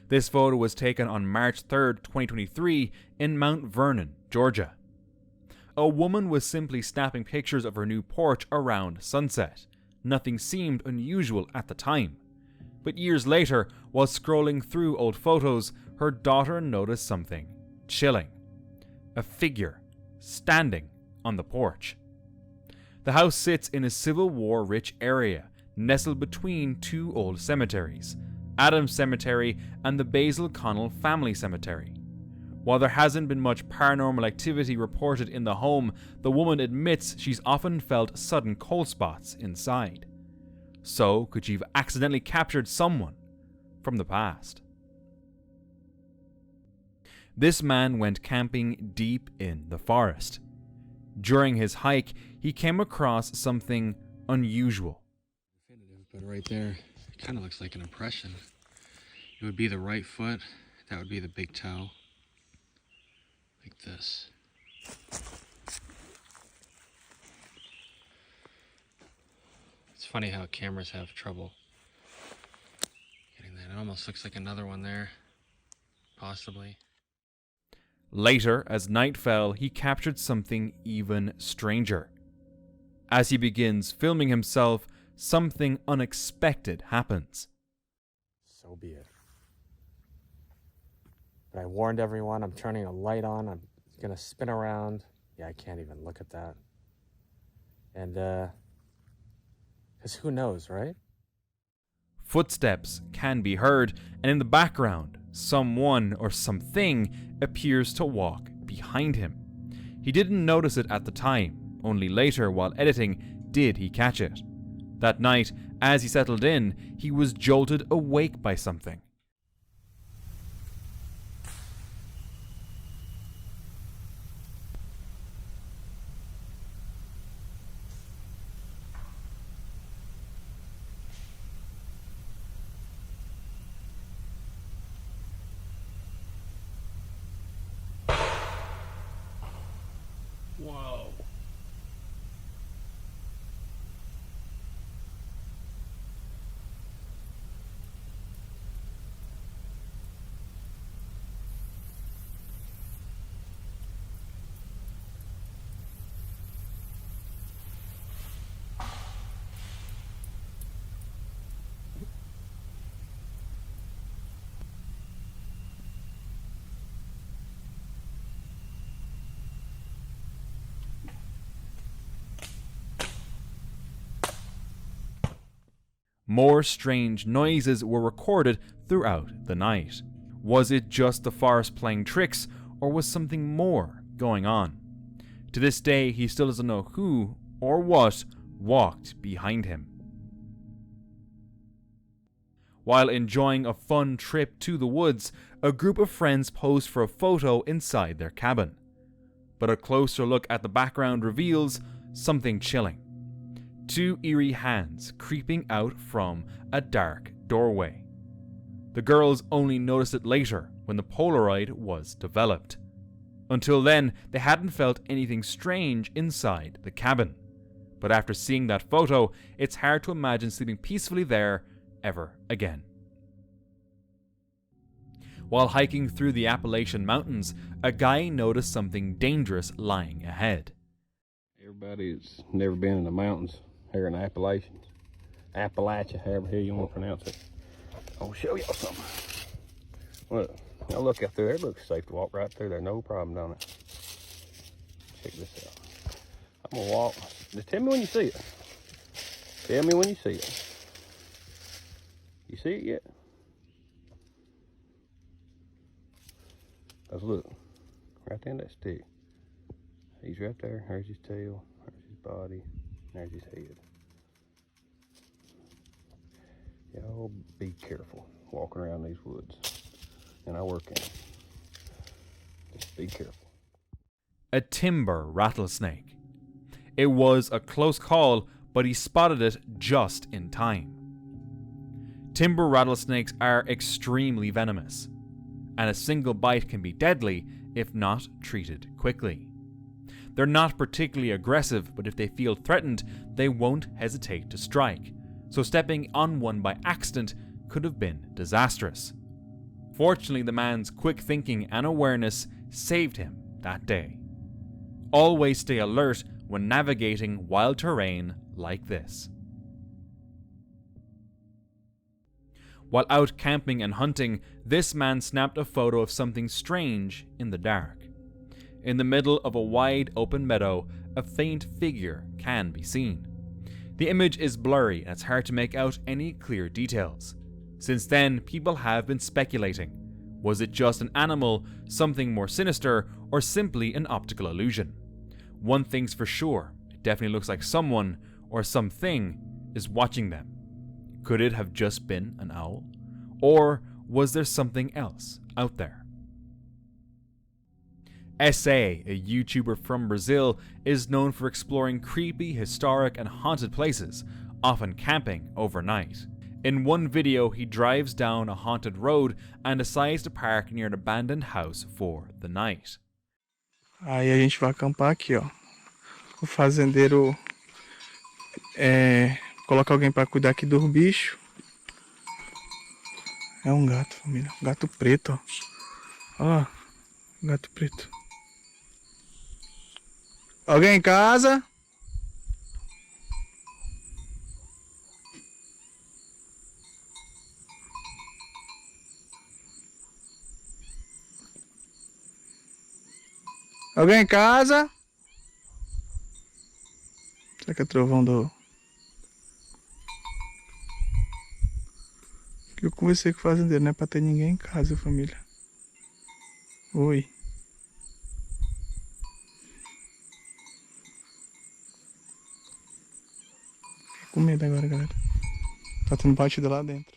This photo was taken on March 3rd, 2023 in Mount Vernon, Georgia. A woman was simply snapping pictures of her new porch around sunset. Nothing seemed unusual at the time. But years later, while scrolling through old photos, her daughter noticed something chilling. A figure standing on the porch. The house sits in a Civil War-rich area, nestled between two old cemeteries, Adams Cemetery and the Basil Connell Family Cemetery. While there hasn't been much paranormal activity reported in the home, the woman admits she's often felt sudden cold spots inside. So, could she have accidentally captured someone from the past? This man went camping deep in the forest. During his hike, he came across something unusual. But right there, it kind of looks like an impression. It would be the right foot, that would be the big toe. Like this. It's funny how cameras have trouble getting that. It almost looks like another one there, possibly. Later, as night fell, he captured something even stranger. As he begins filming himself, something unexpected happens. So be it. But I warned everyone, I'm turning a light on, I'm gonna spin around. Yeah, I can't even look at that. And, because who knows, right? Footsteps can be heard, and in the background, someone or something appears to walk behind him. He didn't notice it at the time, only later while editing did he catch it. That night, as he settled in, he was jolted awake by something. Whoa. More strange noises were recorded throughout the night. Was it just the forest playing tricks, or was something more going on? To this day, he still doesn't know who or what walked behind him. While enjoying a fun trip to the woods, a group of friends posed for a photo inside their cabin. But a closer look at the background reveals something chilling. Two eerie hands creeping out from a dark doorway. The girls only noticed it later when the Polaroid was developed. Until then, they hadn't felt anything strange inside the cabin. But after seeing that photo, it's hard to imagine sleeping peacefully there ever again. While hiking through the Appalachian Mountains, a guy noticed something dangerous lying ahead. Everybody that's never been in the mountains here in the Appalachia, however you want to pronounce it, I'll show y'all something. Look, now look out there. It looks safe to walk right through there, no problem, don't it? Check this out. I'm gonna walk. Just tell me when you see it. Tell me when you see it. You see it yet? Let's look. Right there in that stick. He's right there. There's his tail. There's his body. There's his head. Y'all be careful walking around these woods. And I work in them. Just be careful. A timber rattlesnake. It was a close call, but he spotted it just in time. Timber rattlesnakes are extremely venomous, and a single bite can be deadly if not treated quickly. They're not particularly aggressive, but if they feel threatened, they won't hesitate to strike, so stepping on one by accident could have been disastrous. Fortunately, the man's quick thinking and awareness saved him that day. Always stay alert when navigating wild terrain like this. While out camping and hunting, this man snapped a photo of something strange in the dark. In the middle of a wide open meadow, a faint figure can be seen. The image is blurry and it's hard to make out any clear details. Since then, people have been speculating. Was it just an animal, something more sinister, or simply an optical illusion? One thing's for sure, it definitely looks like someone, or something, is watching them. Could it have just been an owl? Or was there something else out there? SA, a YouTuber from Brazil, is known for exploring creepy, historic, and haunted places, often camping overnight. In one video, he drives down a haunted road and decides to park near an abandoned house for the night. Aí a gente vai acampar aqui, ó. O fazendeiro coloca alguém para cuidar aqui dos bichos. É um gato, família. Um gato preto, ó. Ó, gato preto. Alguém em casa? Alguém em casa? Será que é trovão do... Eu conversei com o fazendeiro, não é pra ter ninguém em casa, família. Oi. Fiquei com medo agora, galera. Tá tendo batida lá dentro.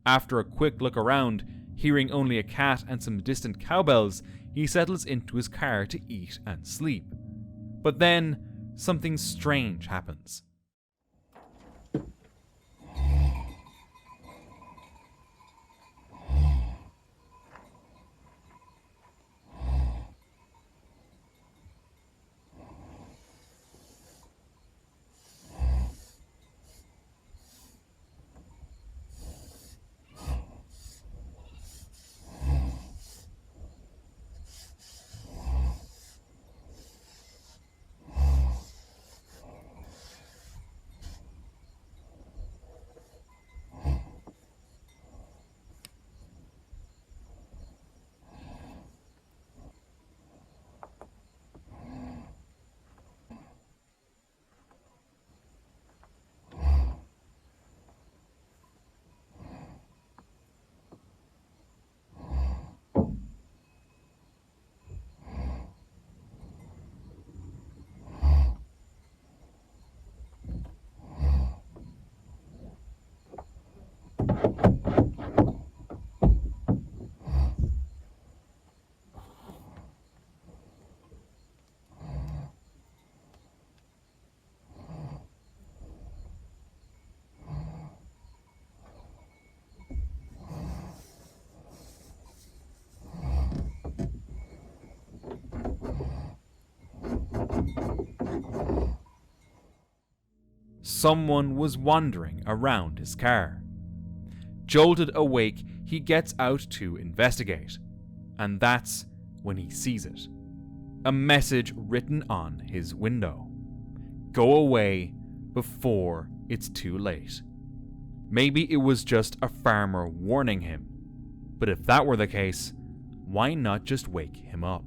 After a quick look around, hearing only a cat and some distant cowbells, he settles into his car to eat and sleep. But then, something strange happens. Someone was wandering around his car. Jolted awake, he gets out to investigate, and that's when he sees it. A message written on his window. Go away before it's too late. Maybe it was just a farmer warning him, but if that were the case, why not just wake him up?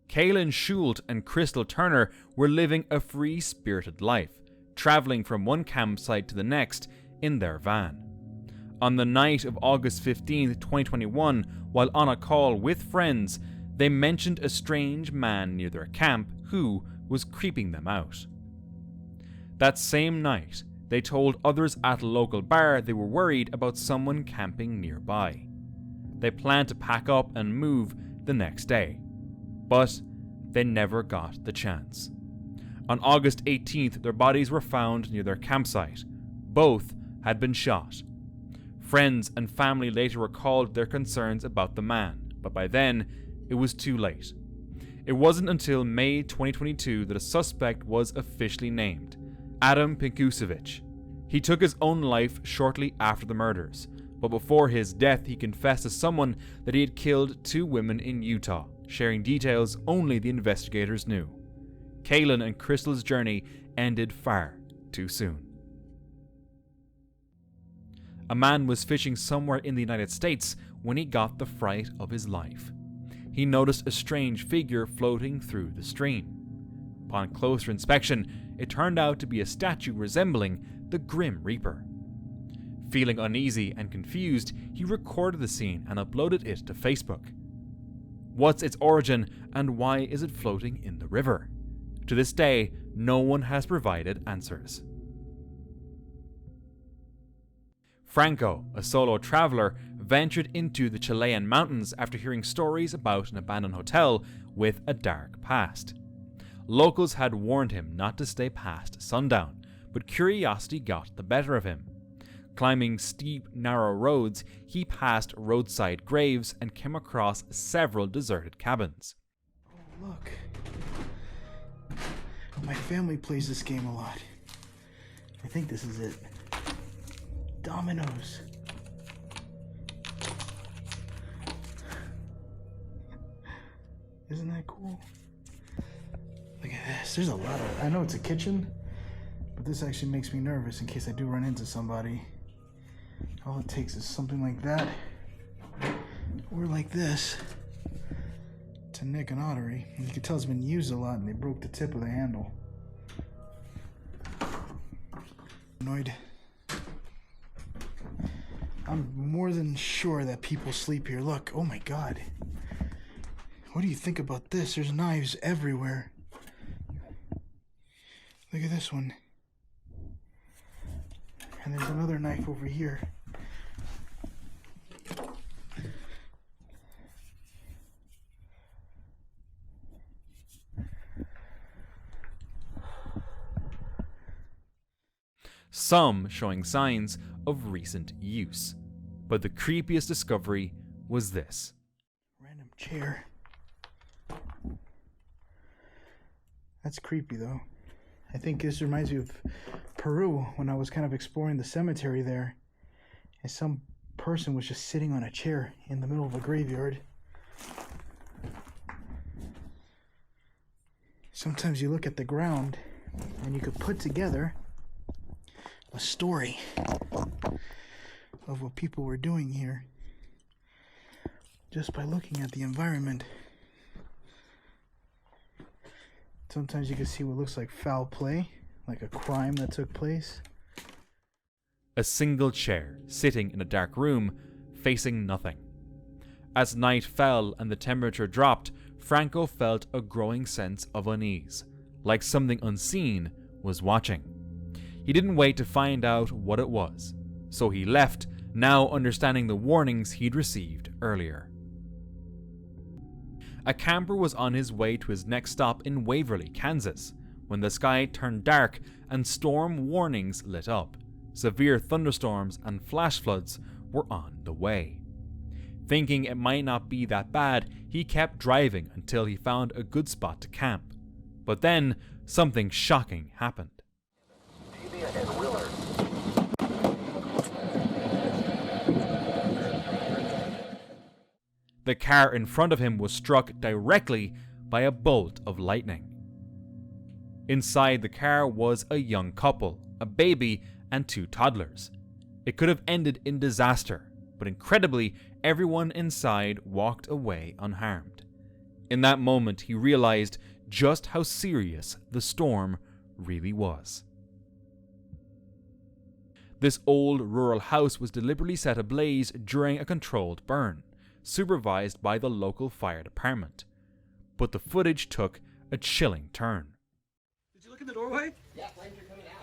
Kaylin Schult and Crystal Turner were living a free-spirited life, travelling from one campsite to the next in their van. On the night of August 15, 2021, while on a call with friends, they mentioned a strange man near their camp who was creeping them out. That same night, they told others at a local bar they were worried about someone camping nearby. They planned to pack up and move the next day, but they never got the chance. On August 18th, their bodies were found near their campsite. Both had been shot. Friends and family later recalled their concerns about the man, but by then, it was too late. It wasn't until May 2022 that a suspect was officially named, Adam Pinkusevich. He took his own life shortly after the murders, but before his death he confessed to someone that he had killed 2 women in Utah, sharing details only the investigators knew. Kaylin and Crystal's journey ended far too soon. A man was fishing somewhere in the United States when he got the fright of his life. He noticed a strange figure floating through the stream. Upon closer inspection, it turned out to be a statue resembling the Grim Reaper. Feeling uneasy and confused, he recorded the scene and uploaded it to Facebook. What's its origin and why is it floating in the river? To this day, no one has provided answers. Franco, a solo traveler, ventured into the Chilean mountains after hearing stories about an abandoned hotel with a dark past. Locals had warned him not to stay past sundown, but curiosity got the better of him. Climbing steep, narrow roads, he passed roadside graves and came across several deserted cabins. Oh, look. My family plays this game a lot. I think this is it. Dominoes. Isn't that cool? Look at this. There's a lot of... I know it's a kitchen, but this actually makes me nervous in case I do run into somebody. All it takes is something like that, or like this, to nick an artery. And you can tell it's been used a lot and they broke the tip of the handle. Humanoid. I'm more than sure that people sleep here. Look, oh my god. What do you think about this? There's knives everywhere. Look at this one. And there's another knife over here. Some showing signs of recent use. But the creepiest discovery was this. Random chair. That's creepy though. I think this reminds me of Peru when I was kind of exploring the cemetery there. And some person was just sitting on a chair in the middle of a graveyard. Sometimes you look at the ground and you could put together a story of what people were doing here just by looking at the environment. Sometimes you can see what looks like foul play, like a crime that took place. A single chair sitting in a dark room, facing nothing. As night fell and the temperature dropped, Franco felt a growing sense of unease, like something unseen was watching. He didn't wait to find out what it was, so he left, now understanding the warnings he'd received earlier. A camper was on his way to his next stop in Waverly, Kansas, when the sky turned dark and storm warnings lit up. Severe thunderstorms and flash floods were on the way. Thinking it might not be that bad, he kept driving until he found a good spot to camp. But then, something shocking happened. The car in front of him was struck directly by a bolt of lightning. Inside the car was a young couple, a baby, and 2 toddlers. It could have ended in disaster, but incredibly, everyone inside walked away unharmed. In that moment, he realized just how serious the storm really was. This old rural house was deliberately set ablaze during a controlled burn, supervised by the local fire department. But the footage took a chilling turn. Did you look in the doorway? Yeah, flames are coming out.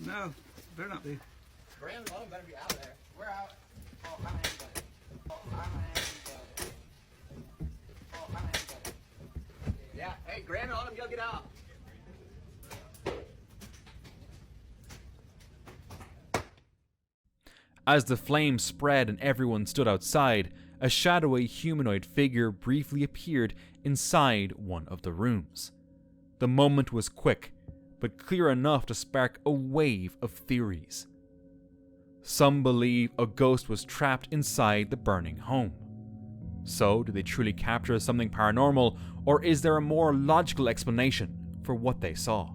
No, better not be. Graham and Autumn better be out there. We're out. Oh, I'm an anybody. Oh, I'm an anybody. Oh, I'm an anybody. Yeah, hey, Graham and Autumn, y'all get out. As the flames spread and everyone stood outside, a shadowy humanoid figure briefly appeared inside one of the rooms. The moment was quick, but clear enough to spark a wave of theories. Some believe a ghost was trapped inside the burning home. So, did they truly capture something paranormal, or is there a more logical explanation for what they saw?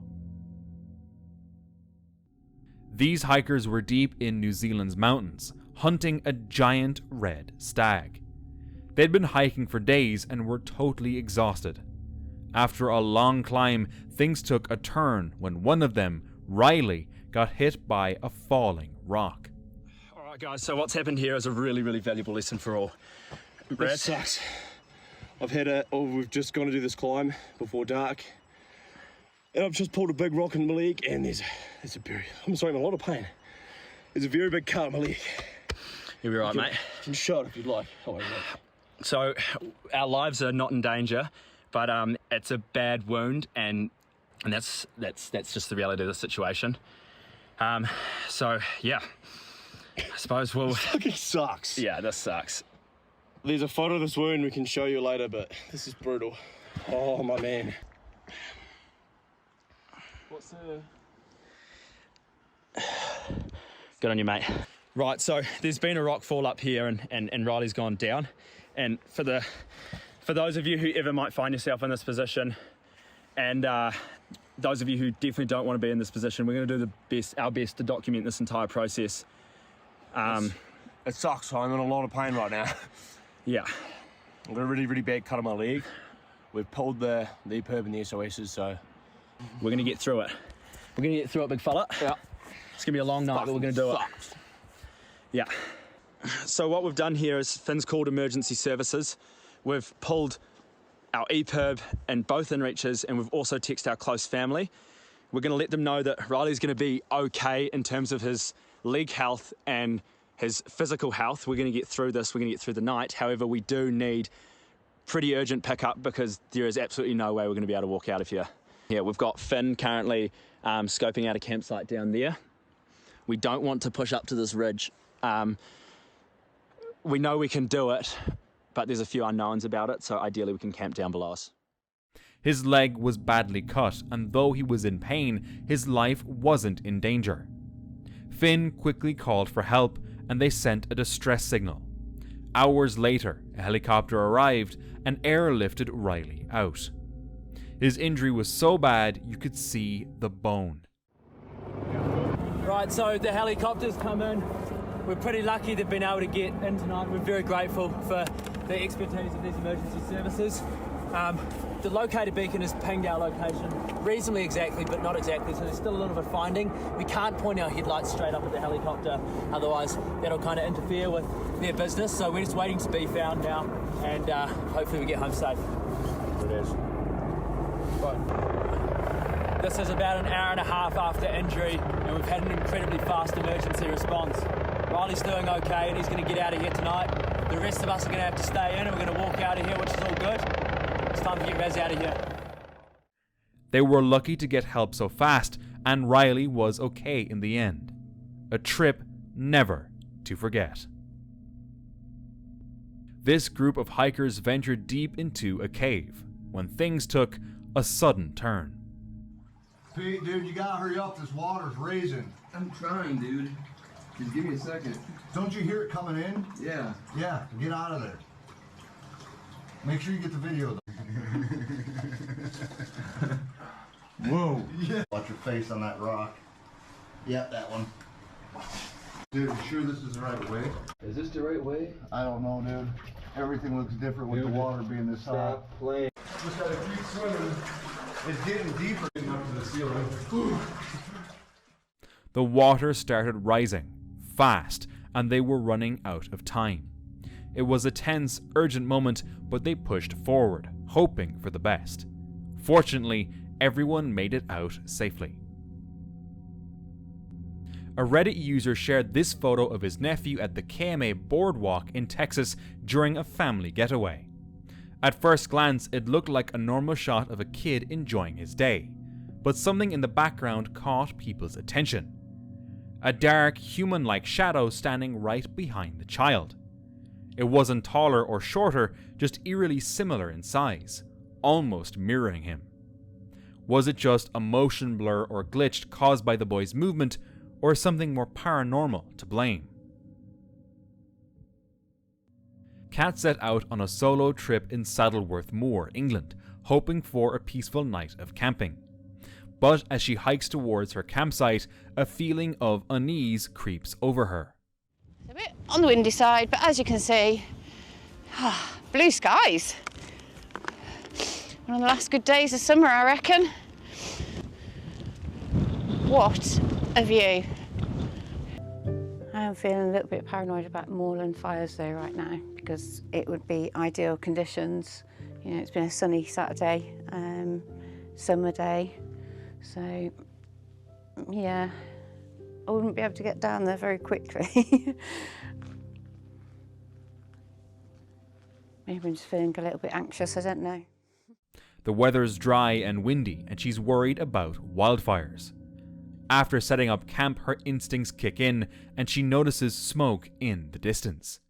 These hikers were deep in New Zealand's mountains, hunting a giant red stag. They'd been hiking for days and were totally exhausted. After a long climb, things took a turn when one of them, Riley, got hit by a falling rock. Alright guys, so what's happened here is a really, really valuable lesson for all. It sucks. We've just gone to do this climb before dark. And I've just pulled a big rock in my leg and there's I'm in a lot of pain. There's a very big cut in my leg. You'll be right, mate. You can show it if you'd like. Oh, yeah. So, our lives are not in danger, but it's a bad wound and that's just the reality of the situation. So, yeah. I suppose we'll... This fucking sucks. Yeah, this sucks. There's a photo of this wound we can show you later, but this is brutal. Oh, my man. What's Good on you, mate. Right, so there's been a rock fall up here and Riley's gone down. And for those of you who ever might find yourself in this position, and those of you who definitely don't want to be in this position, we're going to do our best to document this entire process. It sucks. I'm in a lot of pain right now. Yeah. I've got a really, really bad cut on my leg. We've pulled the EPIRB and the SOSs, so... We're going to get through it. We're going to get through it, big fella. Yeah. It's going to be a long night, but we're going to do it. Yeah. So what we've done here is Finn's called emergency services. We've pulled our EPIRB and both inReaches, and we've also texted our close family. We're going to let them know that Riley's going to be okay in terms of his leg health and his physical health. We're going to get through this. We're going to get through the night. However, we do need pretty urgent pickup because there is absolutely no way we're going to be able to walk out of here. Yeah, we've got Finn currently scoping out a campsite down there. We don't want to push up to this ridge. We know we can do it, but there's a few unknowns about it, so ideally we can camp down below us. His leg was badly cut, and though he was in pain, his life wasn't in danger. Finn quickly called for help, and they sent a distress signal. Hours later, a helicopter arrived and airlifted Riley out. His injury was so bad you could see the bone. Right, so the helicopters come in. We're pretty lucky they've been able to get in tonight. We're very grateful for the expertise of these emergency services. The locator beacon has pinged our location reasonably exactly, but not exactly, so there's still a little bit of finding. We can't point our headlights straight up at the helicopter, otherwise that'll kind of interfere with their business, so we're just waiting to be found now, and hopefully we get home safe. There it is. Right. This is about an hour and a half after injury, and we've had an incredibly fast emergency response. Riley's doing okay, and he's going to get out of here tonight. The rest of us are going to have to stay in, and we're going to walk out of here, which is all good. It's time to get Raz out of here. They were lucky to get help so fast, and Riley was okay in the end. A trip never to forget. This group of hikers ventured deep into a cave when things took a sudden turn. Pete, dude, you gotta hurry up. This water's raising. I'm trying, dude. Just give me a second. Don't you hear it coming in? Yeah. Yeah, get out of there. Make sure you get the video, though. Whoa. Yeah. Watch your face on that rock. Yep, that one. Dude, you sure this is the right way? Is this the right way? I don't know, dude. Everything looks different with the water being this high. Stop playing. Just gotta keep swimming. It's getting deeper. Up to the ceiling. The water started rising, fast, and they were running out of time. It was a tense, urgent moment, but they pushed forward, hoping for the best. Fortunately, everyone made it out safely. A Reddit user shared this photo of his nephew at the KMA Boardwalk in Texas during a family getaway. At first glance, it looked like a normal shot of a kid enjoying his day, but something in the background caught people's attention. A dark, human-like shadow standing right behind the child. It wasn't taller or shorter, just eerily similar in size, almost mirroring him. Was it just a motion blur or glitch caused by the boy's movement, or something more paranormal to blame? Kat set out on a solo trip in Saddleworth Moor, England, hoping for a peaceful night of camping. But as she hikes towards her campsite, a feeling of unease creeps over her. It's a bit on the windy side, but as you can see, blue skies. One of the last good days of summer, I reckon. What a view. I am feeling a little bit paranoid about moorland fires though right now, because it would be ideal conditions. You know, it's been a sunny Saturday, summer day, so yeah, I wouldn't be able to get down there very quickly. Maybe I'm just feeling a little bit anxious, I don't know. The weather's dry and windy, and she's worried about wildfires. After setting up camp, her instincts kick in, and she notices smoke in the distance.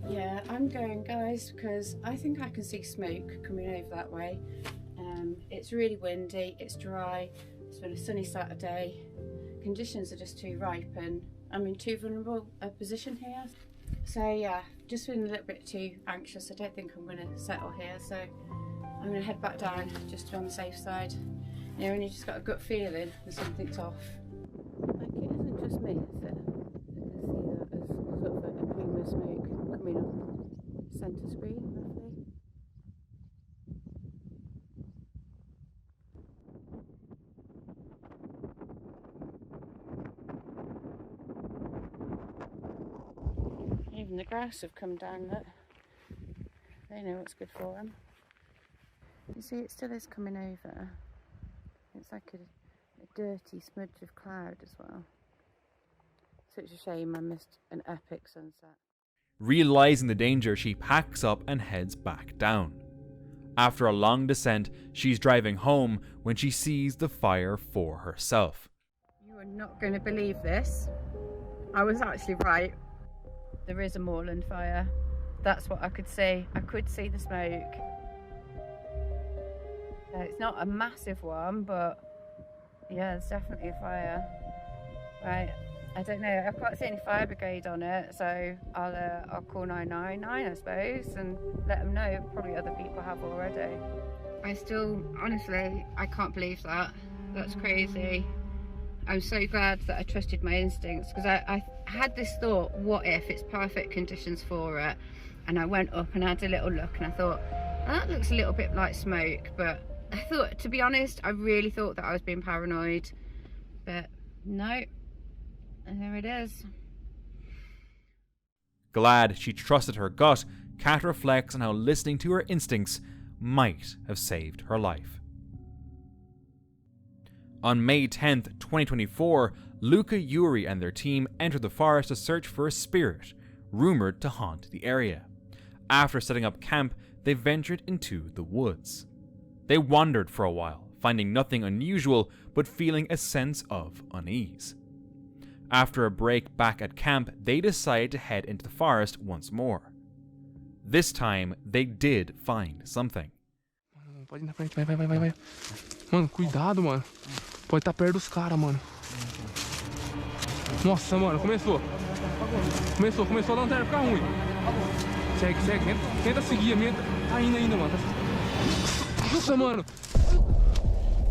Yeah, I'm going, guys, because I think I can see smoke coming over that way. It's really windy, it's dry, it's been a sunny Saturday. Conditions are just too ripe and I'm in too vulnerable a position here. So yeah, just feeling a little bit too anxious. I don't think I'm going to settle here, so I'm going to head back down just to be on the safe side. You know, when you've just got a gut feeling that something's off. Like, it isn't just me, is it? You can see that there's sort of a plume of smoke coming up centre screen, roughly. Even the grass have come down, look. They know what's good for them. You see, it still is coming over. It's like a dirty smudge of cloud as well. Such a shame I missed an epic sunset. Realizing the danger, she packs up and heads back down. After a long descent, she's driving home when she sees the fire for herself. You are not going to believe this. I was actually right. There is a moorland fire. That's what I could see. I could see the smoke. It's not a massive one, but yeah, it's definitely a fire. Right, I don't know. I can't see any fire brigade on it, so I'll call 999, I suppose, and let them know. Probably other people have already. I still, honestly, I can't believe that. That's crazy. I'm so glad that I trusted my instincts, because I had this thought, what if it's perfect conditions for it? And I went up and had a little look and I thought, oh, that looks a little bit like smoke, but I thought, to be honest, I really thought that I was being paranoid, but no, and there it is. Glad she trusted her gut, Kat reflects on how listening to her instincts might have saved her life. On May 10th, 2024, Luca, Eerie and their team entered the forest to search for a spirit, rumoured to haunt the area. After setting up camp, they ventured into the woods. They wandered for a while, finding nothing unusual but feeling a sense of unease. After a break back at camp, they decided to head into the forest once more. This time, they did find something. Pode ir na frente, vai. Mano, cuidado, mano. Pode estar perto dos caras, mano. Nossa, mano, começou a lanterna ficar ruim. Segue, tenta seguir, tá indo ainda, mano. Nossa, mano.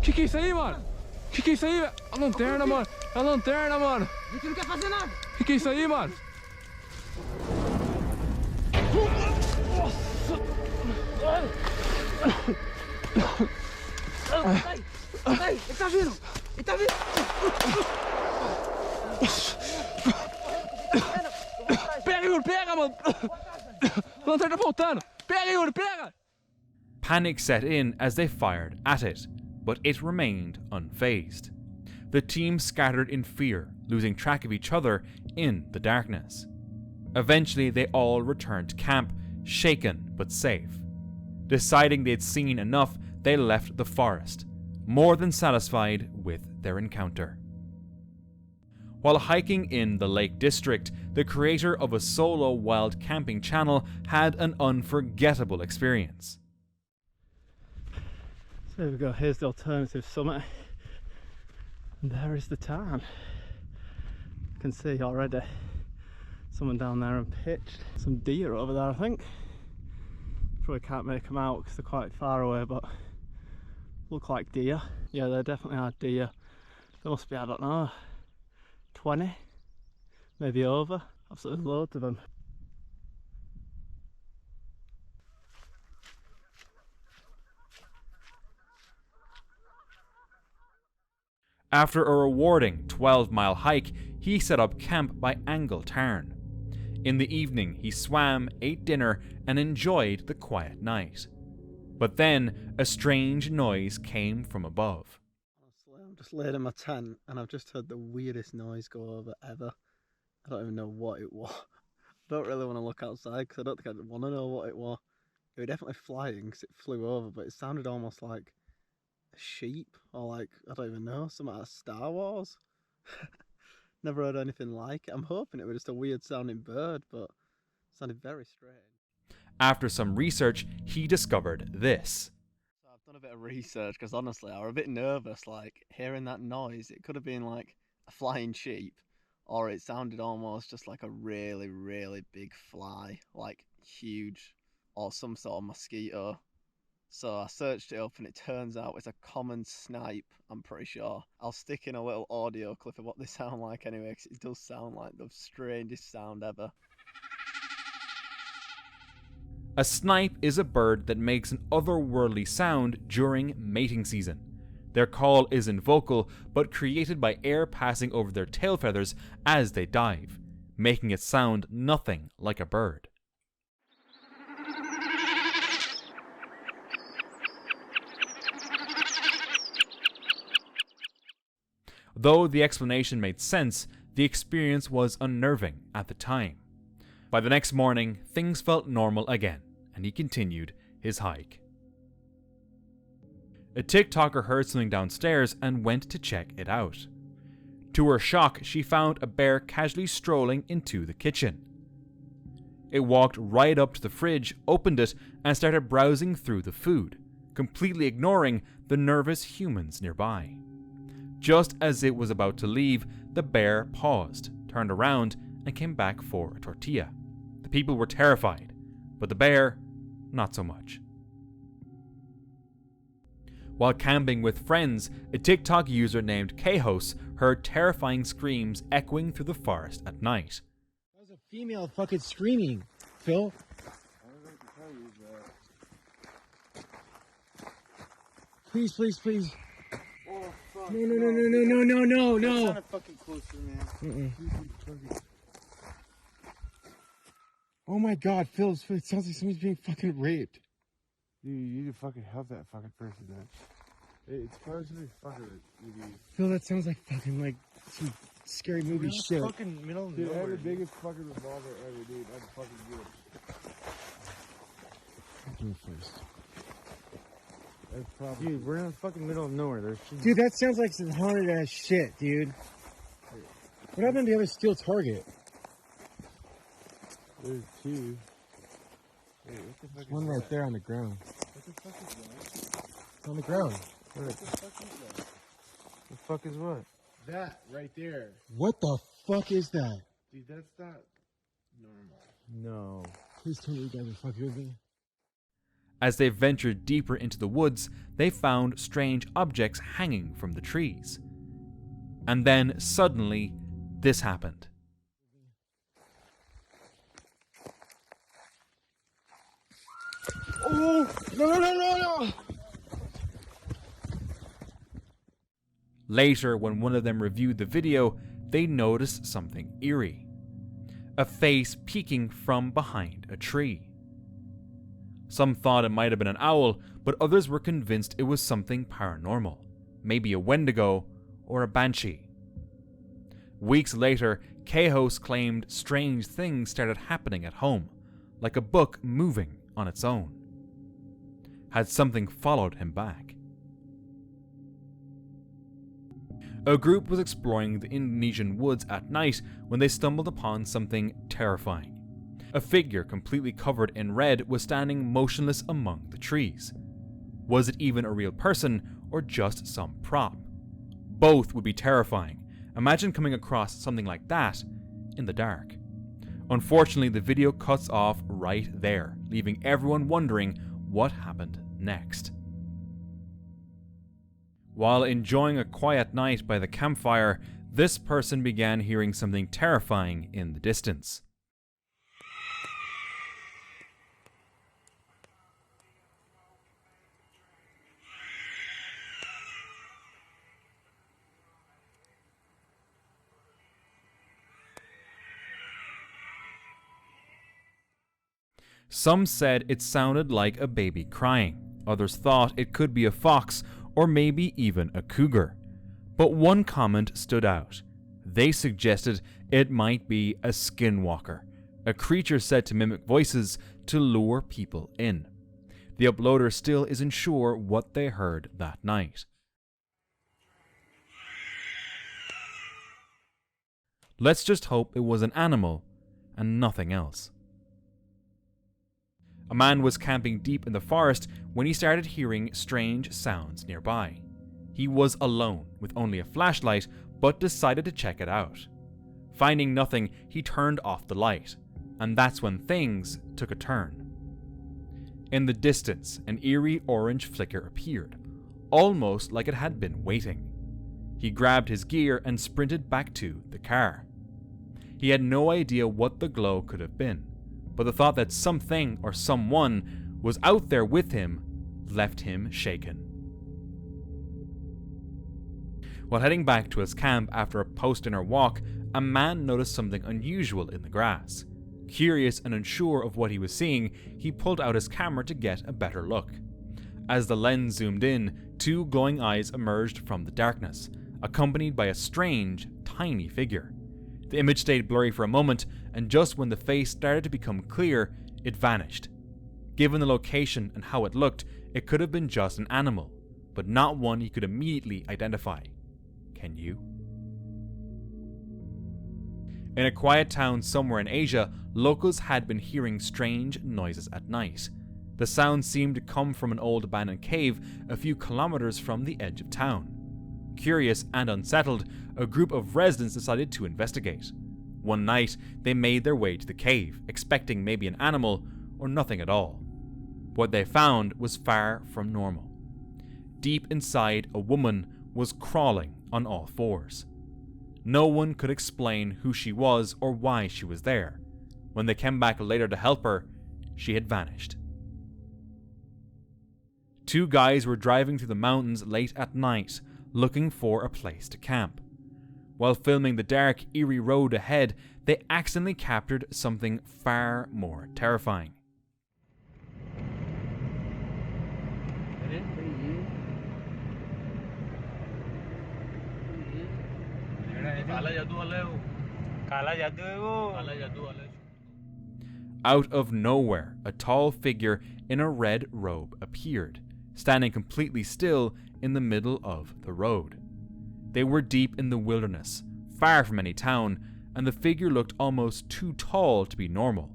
Que é isso aí, mano? Que é isso aí, velho? A lanterna, mano. É a lanterna, mano. A gente não quer fazer nada. Que é isso aí, mano? Ai, ele tá vindo. Pega, Yuri, pega, mano. A lanterna tá voltando. Pega, Yuri, pega. Panic set in as they fired at it, but it remained unfazed. The team scattered in fear, losing track of each other in the darkness. Eventually, they all returned to camp, shaken but safe. Deciding they'd seen enough, they left the forest, more than satisfied with their encounter. While hiking in the Lake District, the creator of a solo wild camping channel had an unforgettable experience. So there we go, here's the alternative summit. And there is the town. You can see already someone down there and pitched. Some deer over there, I think. Probably can't make them out because they're quite far away, but look like deer. Yeah, they definitely are deer. There must be, I don't know, 20, maybe over. Absolutely loads of them. After a rewarding 12-mile hike, he set up camp by Angle Tarn. In the evening, he swam, ate dinner, and enjoyed the quiet night. But then, a strange noise came from above. Honestly, I'm just laid in my tent and I've just heard the weirdest noise go over ever. I don't even know what it was. I don't really want to look outside because I don't think I'd want to know what it was. It was definitely flying because it flew over, but it sounded almost like a sheep or like, I don't even know, something out of Star Wars. Never heard anything like it. I'm hoping it was just a weird sounding bird, but it sounded very strange. After some research, he discovered this. So I've done a bit of research because honestly I was a bit nervous, like hearing that noise. It could have been like a flying sheep, or it sounded almost just like a really, really big fly, like huge, or some sort of mosquito. So I searched it up and it turns out it's a common snipe, I'm pretty sure. I'll stick in a little audio clip of what they sound like anyway, because it does sound like the strangest sound ever. A snipe is a bird that makes an otherworldly sound during mating season. Their call isn't vocal, but created by air passing over their tail feathers as they dive, making it sound nothing like a bird. Though the explanation made sense, the experience was unnerving at the time. By the next morning, things felt normal again, and he continued his hike. A TikToker heard something downstairs and went to check it out. To her shock, she found a bear casually strolling into the kitchen. It walked right up to the fridge, opened it, and started browsing through the food, completely ignoring the nervous humans nearby. Just as it was about to leave, the bear paused, turned around, and came back for a tortilla. The people were terrified, but the bear, not so much. While camping with friends, a TikTok user named Kehos heard terrifying screams echoing through the forest at night. That was a female fucking screaming, Phil. Please, please, please. Oh, fuck. No. Sounded fucking closer, man. Oh my god, Phil, it sounds like somebody's being fucking raped. Dude, you need to fucking help that fucking person, man. It's probably fucking idiot. Phil, that sounds like fucking like some scary movie shit. Fucking middle of nowhere. Dude, I had the biggest fucking revolver ever, dude. I'd fucking do it. Do it first. That's probably. Dude, we're in the fucking middle of nowhere. There's. Dude, that sounds like some haunted ass shit, dude. What happened to the other steel target? There's two. Wait, what the fuck There's one right there on the ground. What the fuck is that? It's on the ground. What the fuck is that? The fuck is what? That right there. What the fuck is that? Dude, that's not normal. No. Please tell me you guys are fucking with me. As they ventured deeper into the woods, they found strange objects hanging from the trees. And then, suddenly, this happened. Oh! No! Later, when one of them reviewed the video, they noticed something eerie. A face peeking from behind a tree. Some thought it might have been an owl, but others were convinced it was something paranormal, maybe a wendigo or a banshee. Weeks later, Kehos claimed strange things started happening at home, like a book moving on its own. Had something followed him back? A group was exploring the Indonesian woods at night when they stumbled upon something terrifying. A figure completely covered in red was standing motionless among the trees. Was it even a real person or just some prop? Both would be terrifying. Imagine coming across something like that in the dark. Unfortunately, the video cuts off right there, leaving everyone wondering what happened next. While enjoying a quiet night by the campfire, this person began hearing something terrifying in the distance. Some said it sounded like a baby crying. Others thought it could be a fox or maybe even a cougar. But one comment stood out. They suggested it might be a Skinwalker, a creature said to mimic voices to lure people in. The uploader still isn't sure what they heard that night. Let's just hope it was an animal and nothing else. A man was camping deep in the forest when he started hearing strange sounds nearby. He was alone with only a flashlight, but decided to check it out. Finding nothing, he turned off the light, and that's when things took a turn. In the distance, an eerie orange flicker appeared, almost like it had been waiting. He grabbed his gear and sprinted back to the car. He had no idea what the glow could have been, but the thought that something or someone was out there with him left him shaken. While heading back to his camp after a post-dinner walk, a man noticed something unusual in the grass. Curious and unsure of what he was seeing, he pulled out his camera to get a better look. As the lens zoomed in, two glowing eyes emerged from the darkness, accompanied by a strange, tiny figure. The image stayed blurry for a moment, and just when the face started to become clear, it vanished. Given the location and how it looked, it could have been just an animal, but not one he could immediately identify. Can you? In a quiet town somewhere in Asia, locals had been hearing strange noises at night. The sound seemed to come from an old abandoned cave a few kilometers from the edge of town. Curious and unsettled, a group of residents decided to investigate. One night, they made their way to the cave, expecting maybe an animal or nothing at all. What they found was far from normal. Deep inside, a woman was crawling on all fours. No one could explain who she was or why she was there. When they came back later to help her, she had vanished. Two guys were driving through the mountains late at night, looking for a place to camp. While filming the dark, eerie road ahead, they accidentally captured something far more terrifying. Out of nowhere, a tall figure in a red robe appeared, standing completely still in the middle of the road. They were deep in the wilderness, far from any town, and the figure looked almost too tall to be normal,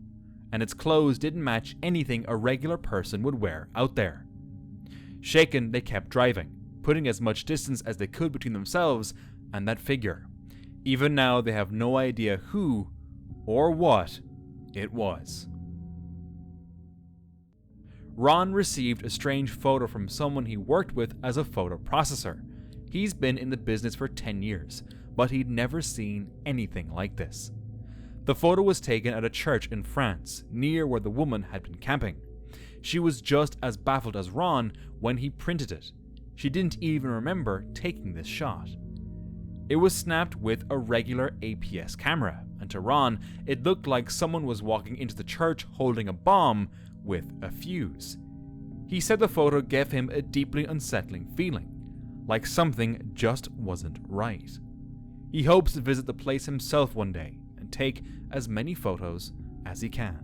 and its clothes didn't match anything a regular person would wear out there. Shaken, they kept driving, putting as much distance as they could between themselves and that figure. Even now, they have no idea who or what it was. Ron received a strange photo from someone he worked with as a photo processor. He's been in the business for 10 years, but he'd never seen anything like this. The photo was taken at a church in France, near where the woman had been camping. She was just as baffled as Ron when he printed it. She didn't even remember taking this shot. It was snapped with a regular APS camera, and to Ron, it looked like someone was walking into the church holding a bomb with a fuse. He said the photo gave him a deeply unsettling feeling, like something just wasn't right. He hopes to visit the place himself one day and take as many photos as he can.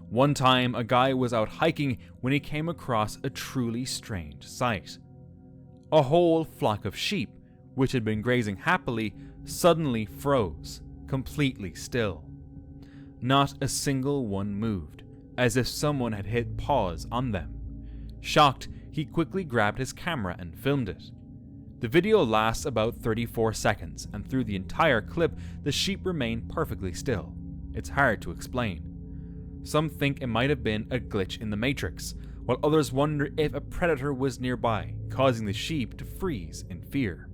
One time, a guy was out hiking when he came across a truly strange sight. A whole flock of sheep, which had been grazing happily, suddenly froze, completely still. Not a single one moved, as if someone had hit pause on them. Shocked, he quickly grabbed his camera and filmed it. The video lasts about 34 seconds, and through the entire clip, the sheep remain perfectly still. It's hard to explain. Some think it might have been a glitch in the Matrix, while others wonder if a predator was nearby, causing the sheep to freeze in fear.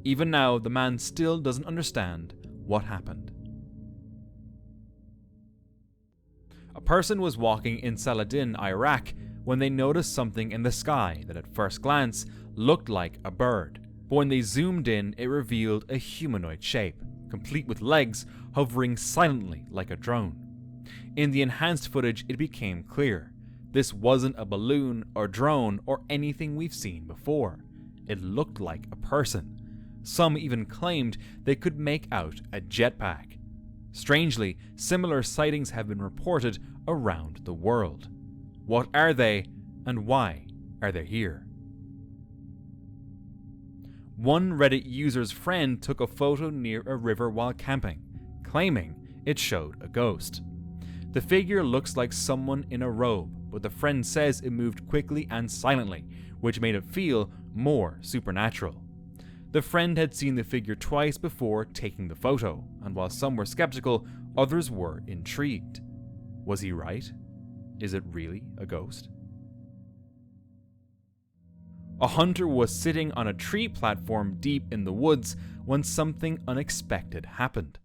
Even now, the man still doesn't understand what happened. A person was walking in Saladin, Iraq, when they noticed something in the sky that at first glance looked like a bird, but when they zoomed in, it revealed a humanoid shape, complete with legs, hovering silently like a drone. In the enhanced footage, it became clear. This wasn't a balloon or drone or anything we've seen before. It looked like a person. Some even claimed they could make out a jetpack. Strangely, similar sightings have been reported around the world. What are they, and why are they here? One Reddit user's friend took a photo near a river while camping, claiming it showed a ghost. The figure looks like someone in a robe, but the friend says it moved quickly and silently, which made it feel more supernatural. The friend had seen the figure twice before taking the photo, and while some were skeptical, others were intrigued. Was he right? Is it really a ghost? A hunter was sitting on a tree platform deep in the woods when something unexpected happened.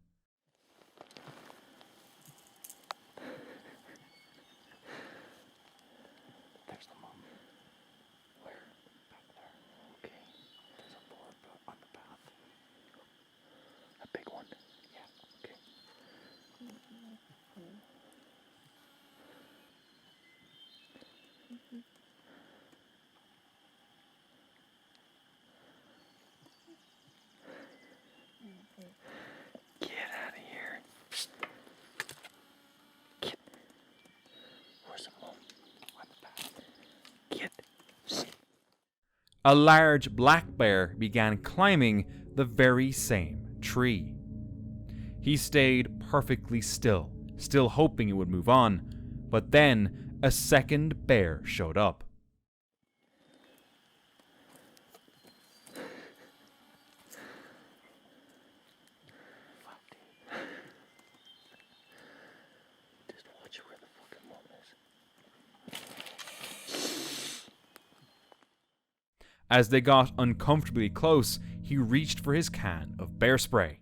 A large black bear began climbing the very same tree. He stayed perfectly still, still hoping it would move on, but then a second bear showed up. As they got uncomfortably close, he reached for his can of bear spray.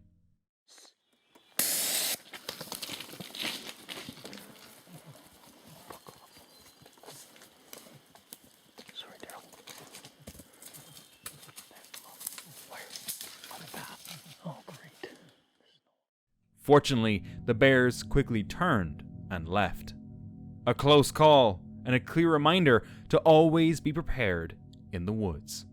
Fortunately, the bears quickly turned and left. A close call and a clear reminder to always be prepared in the woods.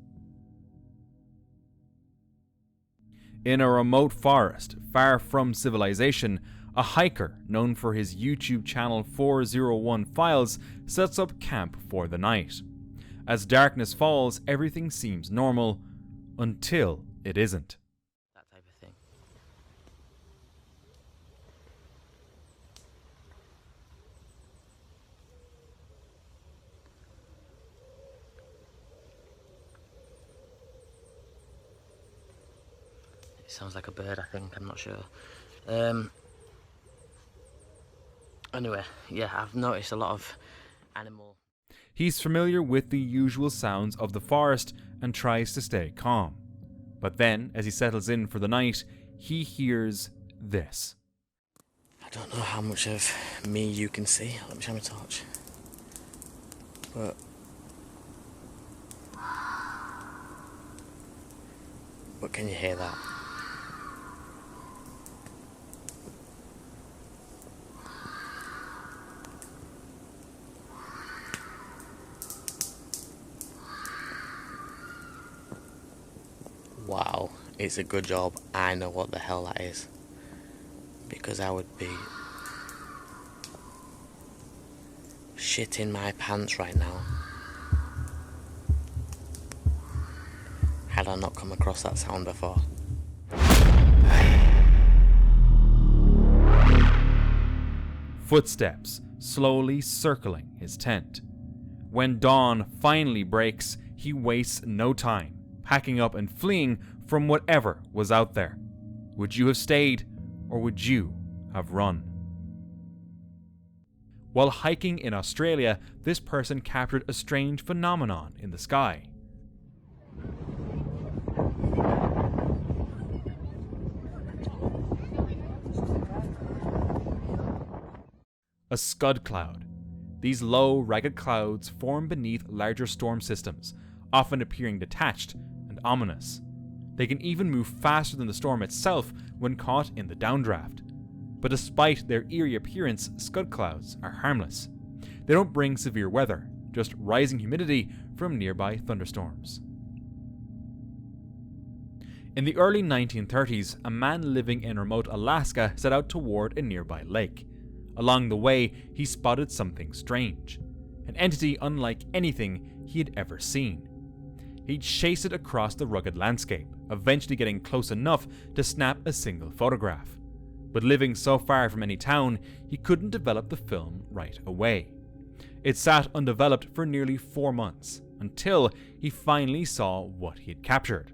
In a remote forest, far from civilization, a hiker known for his YouTube channel 401 Files sets up camp for the night. As darkness falls, everything seems normal until it isn't. That type of thing. It sounds like a bird, I think, I'm not sure. Anyway, yeah, I've noticed a lot of animal. He's familiar with the usual sounds of the forest and tries to stay calm. But then, as he settles in for the night, he hears this. I don't know how much of me you can see. Let me show my torch. But can you hear that? Wow, it's a good job I know what the hell that is, because I would be shitting my pants right now. had I not come across that sound before. Footsteps slowly circling his tent. When dawn finally breaks, he wastes no time, packing up and fleeing from whatever was out there. Would you have stayed, or would you have run? While hiking in Australia, this person captured a strange phenomenon in the sky. A scud cloud. These low, ragged clouds form beneath larger storm systems, often appearing detached and ominous. They can even move faster than the storm itself when caught in the downdraft. But despite their eerie appearance, scud clouds are harmless. They don't bring severe weather, just rising humidity from nearby thunderstorms. In the early 1930s, a man living in remote Alaska set out toward a nearby lake. Along the way, he spotted something strange, an entity unlike anything he had ever seen. He'd chase it across the rugged landscape, eventually getting close enough to snap a single photograph. But living so far from any town, he couldn't develop the film right away. It sat undeveloped for nearly 4 months, until he finally saw what he had captured.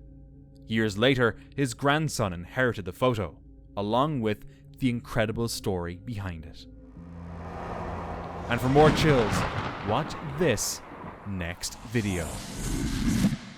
Years later, his grandson inherited the photo, along with the incredible story behind it. And for more chills, watch this next video.